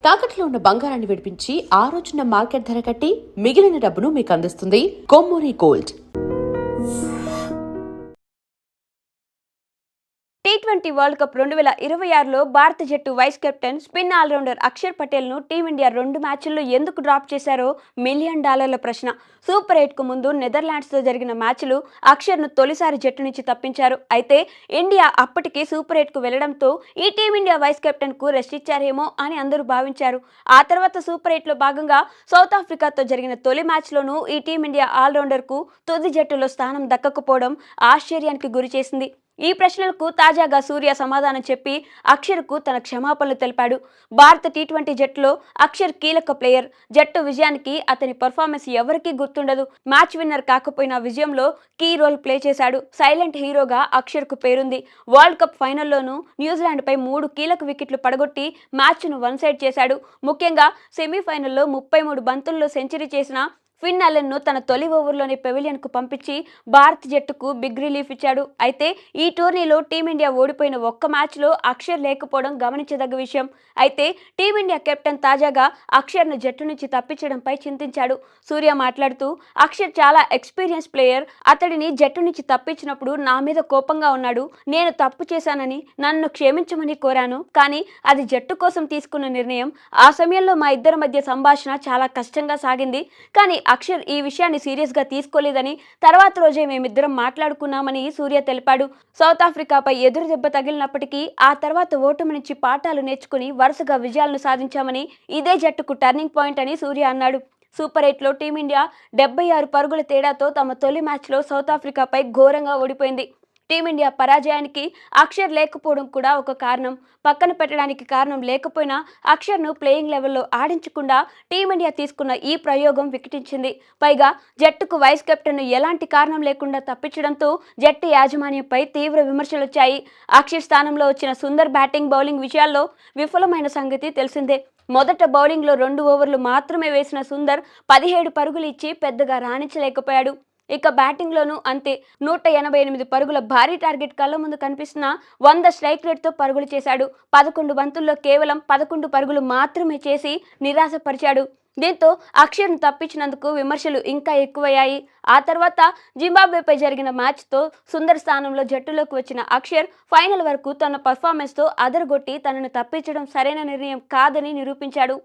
తాకట్లో ఉన్న బంగారాన్ని విడిపించి ఆ రోజున మార్కెట్ ధర కట్టి మిగిలిన డబ్బును మీకు అందిస్తుంది Kommuri Gold. T20 world cup 2026లో భారత జట్టు vice captain spin all-rounder Akshar పటేల్ను టీమిండియా 2 మ్యాచ్ల్లో ఎందుకు డ్రాప్ చేశారో $1 మిలియన్ ప్రశ్న. సూపర్ 8కు ముందు నెదర్లాండ్స్తో జరిగిన మ్యాచ్లు అక్షర్ను తొలిసారి జట్టు నుంచి తప్పించారు. అయితే ఇండియా అప్పటికి సూపర్ 8కు వెళ్లడంతో ఈ టీమిండియా వైస్ కెప్టెన్కు రెస్ట్ ఇచ్చారేమో అని అందరూ భావించారు. ఆ తర్వాత సూపర్ 8లో భాగంగా సౌత్ ఆఫ్రికాతో జరిగిన తొలి మ్యాచ్లోనూ ఈ టీమిండియా ఆల్రౌండర్కు తుది జట్టులో స్థానం దక్కకపోవడం ఆశ్చర్యానికి గురిచేసింది. ఈ ప్రశ్నలకు తాజాగా సూర్య సమాధానం చెప్పి అక్షర్కు తన క్షమాపణలు తెలిపాడు. భారత టీ20 జట్టులో అక్షర్ కీలక ప్లేయర్. జట్టు విజయానికి అతని పర్ఫార్మెన్స్ ఎవరికీ గుర్తుండదు. మ్యాచ్ విన్నర్ కాకపోయినా విజయంలో కీ రోల్ ప్లే చేశాడు. సైలెంట్ హీరోగా అక్షర్కు పేరుంది. వరల్డ్ కప్ ఫైనల్లోనూ న్యూజిలాండ్పై 3 కీలక వికెట్లు పడగొట్టి మ్యాచ్ను వన్ సైడ్ చేశాడు. ముఖ్యంగా సెమీఫైనల్లో 33 బంతుల్లో సెంచరీ చేసిన ఫిన్ అలెన్ను తన తొలి ఓవర్లోనే పెవిలియన్కు పంపించి భారత జట్టుకు బిగ్ రిలీఫ్ ఇచ్చాడు. అయితే ఈ టోర్నీలో టీమిండియా ఓడిపోయిన ఒక్క మ్యాచ్లో అక్షర్ లేకపోవడం గమనించదగ్గ విషయం. అయితే టీమిండియా కెప్టెన్ తాజాగా అక్షర్ను జట్టు నుంచి తప్పించడంపై చింతించాడు. సూర్య మాట్లాడుతూ, అక్షర్ చాలా ఎక్స్పీరియన్స్ ప్లేయర్. అతడిని జట్టు నుంచి తప్పించినప్పుడు నా మీద కోపంగా ఉన్నాడు. నేను తప్పు చేశానని నన్ను క్షమించమని కోరాను. కానీ అది జట్టు కోసం తీసుకున్న నిర్ణయం. ఆ సమయంలో మా ఇద్దరి మధ్య సంభాషణ చాలా కష్టంగా సాగింది. కానీ అక్షర్ ఈ విషయాన్ని సీరియస్గా తీసుకోలేదని, తర్వాత రోజే మేమిద్దరం మాట్లాడుకున్నామని సూర్య తెలిపాడు. సౌత్ ఆఫ్రికాపై ఎదురు దెబ్బ తగిలినప్పటికీ ఆ తర్వాత ఓటమి నుంచి పాఠాలు నేర్చుకుని వరుసగా విజయాలను సాధించామని, ఇదే జట్టుకు టర్నింగ్ పాయింట్ అని సూర్య అన్నాడు. సూపర్ 8లో టీమిండియా 76 పరుగుల తేడాతో తమ తొలి మ్యాచ్లో సౌత్ ఆఫ్రికాపై ఘోరంగా ఓడిపోయింది. టీమిండియా పరాజయానికి అక్షర్ లేకపోవడం కూడా ఒక కారణం. పక్కన పెట్టడానికి కారణం లేకపోయినా అక్షర్ను ప్లేయింగ్ లెవెల్లో ఆడించకుండా టీమిండియా తీసుకున్న ఈ ప్రయోగం వికటించింది. పైగా జట్టుకు వైస్ కెప్టెన్ను ఎలాంటి కారణం లేకుండా తప్పించడంతో జట్టు యాజమాన్యంపై తీవ్ర విమర్శలొచ్చాయి. అక్షర్ స్థానంలో వచ్చిన సుందర్ బ్యాటింగ్ బౌలింగ్ విషయాల్లో విఫలమైన సంగతి తెలిసిందే. మొదట బౌలింగ్లో 2 ఓవర్లు మాత్రమే వేసిన సుందర్ 17 పరుగులు ఇచ్చి పెద్దగా రాణించలేకపోయాడు. ఇక బ్యాటింగ్లోనూ అంతే. 188 పరుగుల భారీ టార్గెట్ కళ్ళ ముందు కనిపిస్తున్న 100 స్ట్రైక్ రేట్తో పరుగులు చేశాడు. 11 బంతుల్లో కేవలం 11 పరుగులు మాత్రమే చేసి నిరాశపరిచాడు. దీంతో అక్షర్ను తప్పించినందుకు విమర్శలు ఇంకా ఎక్కువయ్యాయి. ఆ తర్వాత జింబాబ్వేపై జరిగిన మ్యాచ్తో సుందర్ స్థానంలో జట్టులోకి వచ్చిన అక్షర్ ఫైనల్ వరకు తన పర్ఫార్మెన్స్తో అదరగొట్టి తనను తప్పించడం సరైన నిర్ణయం కాదని నిరూపించాడు.